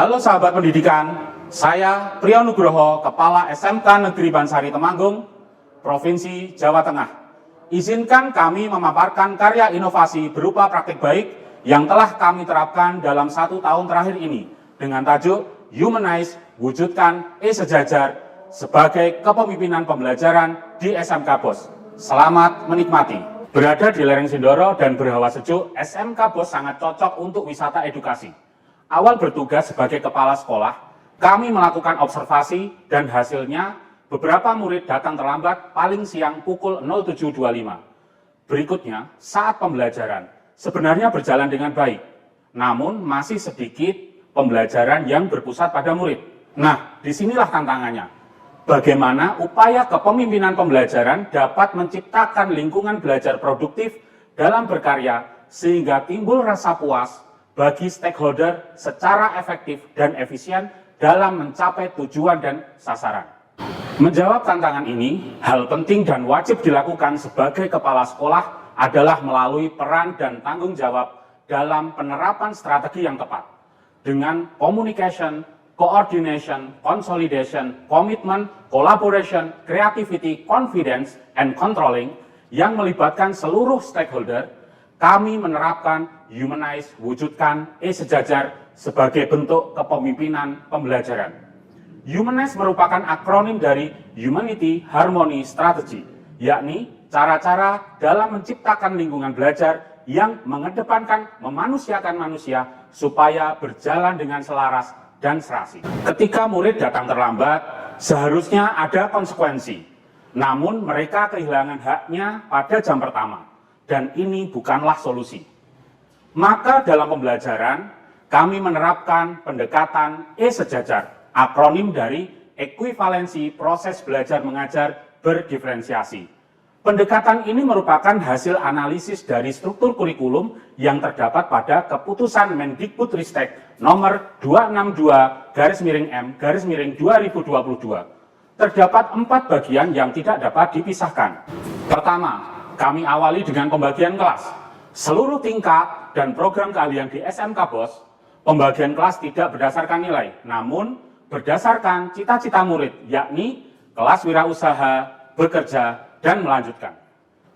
Halo sahabat pendidikan, saya Priyo Nugroho, Kepala SMK Negeri Bansari Temanggung, Provinsi Jawa Tengah. Izinkan kami memaparkan karya inovasi berupa praktik baik yang telah kami terapkan dalam 1 tahun terakhir ini dengan tajuk Humanize, Wujudkan E-Sejajar sebagai kepemimpinan pembelajaran di SMK BOS. Selamat menikmati. Berada di lereng Sindoro dan berhawa sejuk, SMK BOS sangat cocok untuk wisata edukasi. Awal bertugas sebagai kepala sekolah, kami melakukan observasi dan hasilnya beberapa murid datang terlambat paling siang pukul 07.25. Berikutnya, saat pembelajaran sebenarnya berjalan dengan baik, namun masih sedikit pembelajaran yang berpusat pada murid. Nah, disinilah tantangannya. Bagaimana upaya kepemimpinan pembelajaran dapat menciptakan lingkungan belajar produktif dalam berkarya sehingga timbul rasa puas bagi stakeholder secara efektif dan efisien dalam mencapai tujuan dan sasaran. Menjawab tantangan ini, hal penting dan wajib dilakukan sebagai kepala sekolah adalah melalui peran dan tanggung jawab dalam penerapan strategi yang tepat. Dengan communication, coordination, consolidation, commitment, collaboration, creativity, confidence, and controlling yang melibatkan seluruh stakeholder, kami menerapkan Humanize, Wujudkan E-Sejajar sebagai bentuk kepemimpinan pembelajaran. Humanize merupakan akronim dari Humanity Harmony Strategy, yakni cara-cara dalam menciptakan lingkungan belajar yang mengedepankan memanusiakan manusia supaya berjalan dengan selaras dan serasi. Ketika murid datang terlambat, seharusnya ada konsekuensi. Namun mereka kehilangan haknya pada jam pertama, dan ini bukanlah solusi. Maka dalam pembelajaran, kami menerapkan pendekatan E-Sejajar, akronim dari ekuivalensi proses belajar mengajar berdiferensiasi. Pendekatan ini merupakan hasil analisis dari struktur kurikulum yang terdapat pada keputusan Mendikbudristek nomor 262/M/2022. Terdapat 4 bagian yang tidak dapat dipisahkan. Pertama, kami awali dengan pembagian kelas. Seluruh tingkat dan program keahlian di SMK BOS, pembagian kelas tidak berdasarkan nilai, namun berdasarkan cita-cita murid, yakni kelas wirausaha, bekerja, dan melanjutkan.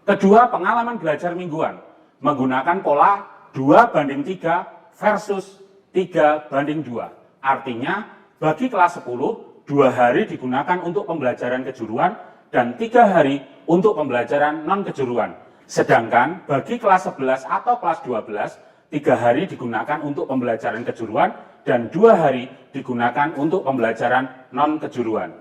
Kedua, pengalaman belajar mingguan, menggunakan pola 2:3 versus 3:2. Artinya, bagi kelas 10, 2 hari digunakan untuk pembelajaran kejuruan dan 3 hari untuk pembelajaran non-kejuruan. Sedangkan bagi kelas 11 atau kelas 12, 3 hari digunakan untuk pembelajaran kejuruan dan 2 hari digunakan untuk pembelajaran non-kejuruan.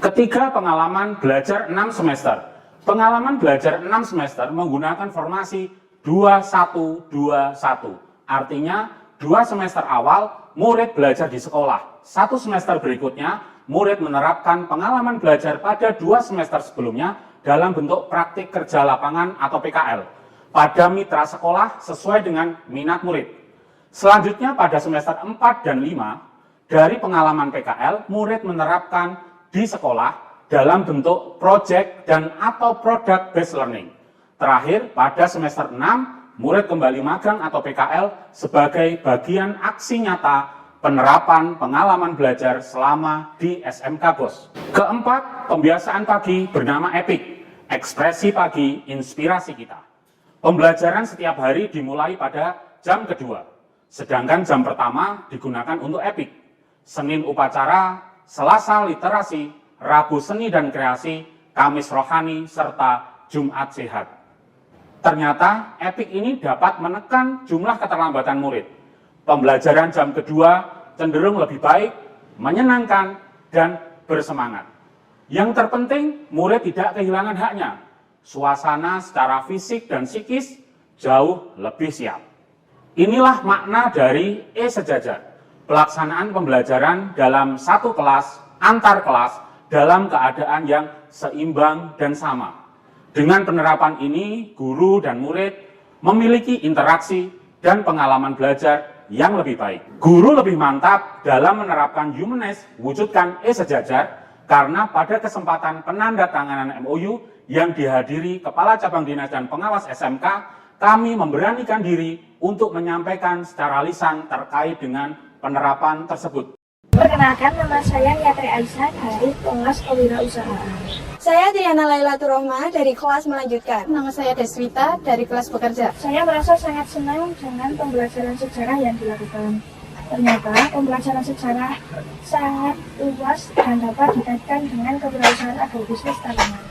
Ketiga, pengalaman belajar 6 semester. Pengalaman belajar 6 semester menggunakan formasi 2-1-2-1. Artinya, 2 semester awal murid belajar di sekolah. 1 semester berikutnya, murid menerapkan pengalaman belajar pada 2 semester sebelumnya dalam bentuk praktik kerja lapangan atau PKL pada mitra sekolah sesuai dengan minat murid. Selanjutnya pada semester 4 dan 5, dari pengalaman PKL, murid menerapkan di sekolah dalam bentuk project dan atau product based learning. Terakhir, pada semester 6, murid kembali magang atau PKL sebagai bagian aksi nyata penerapan pengalaman belajar selama di SMK BOS. Keempat, pembiasaan pagi bernama EPIK, ekspresi pagi inspirasi kita. Pembelajaran setiap hari dimulai pada jam kedua, sedangkan jam pertama digunakan untuk EPIK. Senin upacara, Selasa literasi, Rabu seni dan kreasi, Kamis rohani, serta Jumat sehat. Ternyata EPIK ini dapat menekan jumlah keterlambatan murid. Pembelajaran jam kedua cenderung lebih baik, menyenangkan, dan bersemangat. Yang terpenting, murid tidak kehilangan haknya. Suasana secara fisik dan psikis jauh lebih siap. Inilah makna dari E-Sejajar, pelaksanaan pembelajaran dalam satu kelas, antar kelas, dalam keadaan yang seimbang dan sama. Dengan penerapan ini, guru dan murid memiliki interaksi dan pengalaman belajar yang lebih baik. Guru lebih mantap dalam menerapkan Humanize, Wujudkan E-Sejajar, karena pada kesempatan penandatanganan MOU yang dihadiri Kepala Cabang Dinas dan Pengawas SMK, kami memberanikan diri untuk menyampaikan secara lisan terkait dengan penerapan tersebut. Perkenalkan, nama saya Yatri Aisyah dari kelas kewirausahaan. Saya Triana Lailatul Rohmah dari kelas melanjutkan. Nama saya Deswita dari kelas bekerja. Saya merasa sangat senang dengan pembelajaran sejarah yang dilakukan. Ternyata pembelajaran sejarah sangat luas dan dapat dikaitkan dengan kewirausahaan agrobisnis tanaman.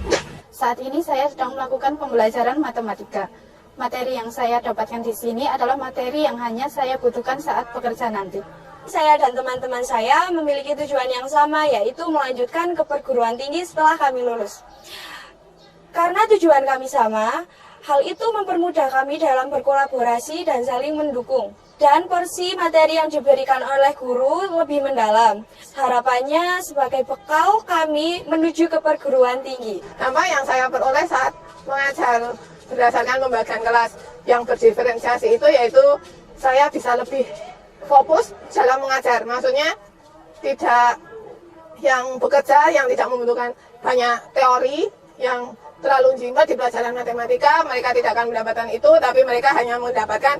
Saat ini saya sedang melakukan pembelajaran matematika. Materi yang saya dapatkan di sini adalah materi yang hanya saya butuhkan saat bekerja nanti. Saya dan teman-teman saya memiliki tujuan yang sama, yaitu melanjutkan ke perguruan tinggi setelah kami lulus. Karena tujuan kami sama, hal itu mempermudah kami dalam berkolaborasi dan saling mendukung. Dan porsi materi yang diberikan oleh guru lebih mendalam. Harapannya sebagai bekal kami menuju ke perguruan tinggi. Dampak yang saya peroleh saat mengajar berdasarkan pembagian kelas yang berdiferensiasi itu yaitu saya bisa lebih fokus dalam mengajar. Maksudnya tidak yang bekerja, yang tidak membutuhkan banyak teori, yang terlalu jimbat di pelajaran matematika, mereka tidak akan mendapatkan itu, tapi mereka hanya mendapatkan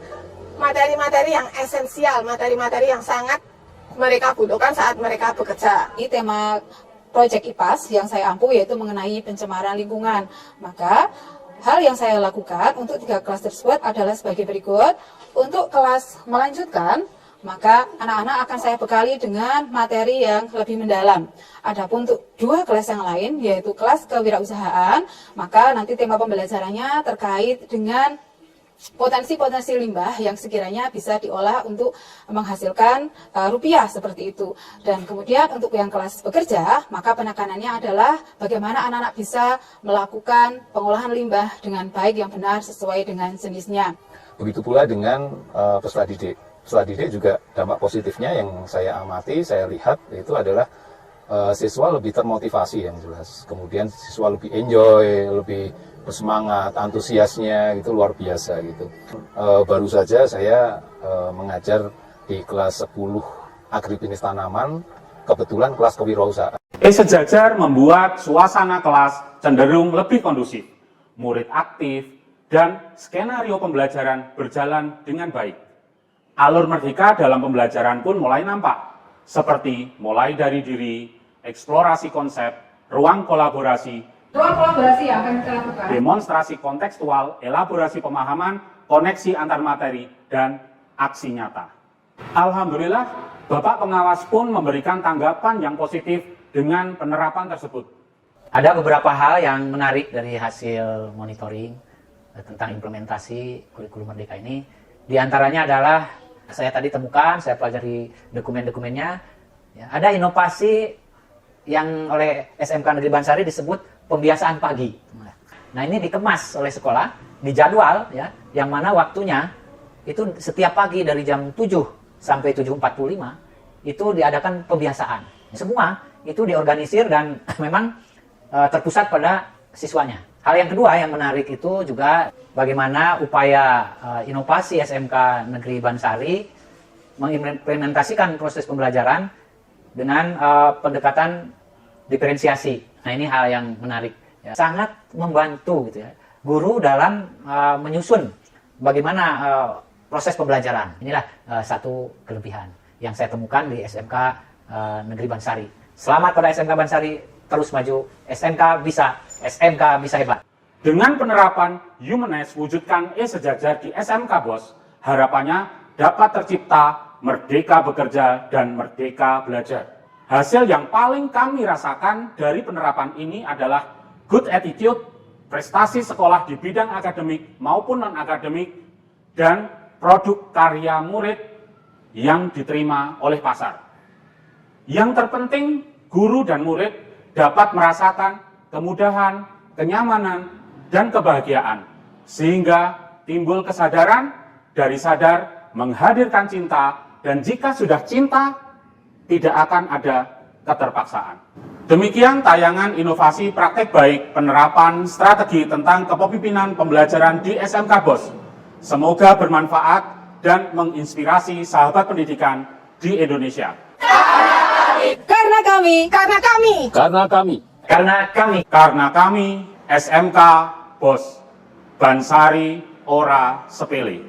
materi-materi yang esensial, materi-materi yang sangat mereka butuhkan saat mereka bekerja. Ini tema proyek IPAS yang saya ampu yaitu mengenai pencemaran lingkungan. Maka hal yang saya lakukan untuk 3 kelas tersebut adalah sebagai berikut. Untuk kelas melanjutkan, maka anak-anak akan saya bekali dengan materi yang lebih mendalam. Adapun untuk 2 kelas yang lain, yaitu kelas kewirausahaan, maka nanti tema pembelajarannya terkait dengan potensi-potensi limbah yang sekiranya bisa diolah untuk menghasilkan rupiah seperti itu. Dan kemudian untuk yang kelas bekerja, maka penekanannya adalah bagaimana anak-anak bisa melakukan pengolahan limbah dengan baik yang benar sesuai dengan jenisnya. Begitu pula dengan peserta didik. Peserta didik juga dampak positifnya yang saya amati, saya lihat itu adalah siswa lebih termotivasi yang jelas. Kemudian siswa lebih enjoy, lebih bersemangat, antusiasnya itu luar biasa gitu. Baru saja saya mengajar di kelas 10 agribisnis tanaman, kebetulan kelas kewirausahaan. Sejajar membuat suasana kelas cenderung lebih kondusif, murid aktif, dan skenario pembelajaran berjalan dengan baik. Alur merdeka dalam pembelajaran pun mulai nampak, seperti mulai dari diri, eksplorasi konsep, ruang kolaborasi yang akan kita lakukan, demonstrasi kontekstual, elaborasi pemahaman, koneksi antar materi, dan aksi nyata. Alhamdulillah, Bapak Pengawas pun memberikan tanggapan yang positif dengan penerapan tersebut. Ada beberapa hal yang menarik dari hasil monitoring tentang implementasi kurikulum Merdeka ini. Di antaranya adalah saya tadi temukan, saya pelajari dokumen-dokumennya, ya, ada inovasi yang oleh SMK Negeri Bansari disebut pembiasaan pagi. Nah, ini dikemas oleh sekolah, dijadwal, ya, yang mana waktunya itu setiap pagi dari jam 7 sampai 7.45 itu diadakan pembiasaan. Semua itu diorganisir dan memang terpusat pada siswanya. Hal yang kedua yang menarik itu juga bagaimana upaya inovasi SMK Negeri Bansari mengimplementasikan proses pembelajaran dengan pendekatan diferensiasi. Nah, ini hal yang menarik, ya. Sangat membantu gitu ya guru dalam menyusun bagaimana proses pembelajaran. Inilah satu kelebihan yang saya temukan di SMK Negeri Bansari. Selamat pada SMK Bansari, terus maju. SMK bisa hebat. Dengan penerapan Humanes wujudkan sejajar di SMK BOS, harapannya dapat tercipta merdeka bekerja dan merdeka belajar. Hasil yang paling kami rasakan dari penerapan ini adalah good attitude, prestasi sekolah di bidang akademik maupun non-akademik, dan produk karya murid yang diterima oleh pasar. Yang terpenting, guru dan murid dapat merasakan kemudahan, kenyamanan, dan kebahagiaan, sehingga timbul kesadaran dari sadar menghadirkan cinta, dan jika sudah cinta, tidak akan ada keterpaksaan. Demikian tayangan inovasi praktek baik penerapan strategi tentang kepemimpinan pembelajaran di SMK BOS. Semoga bermanfaat dan menginspirasi sahabat pendidikan di Indonesia. Karena kami SMK BOS. Bansari ora sepele.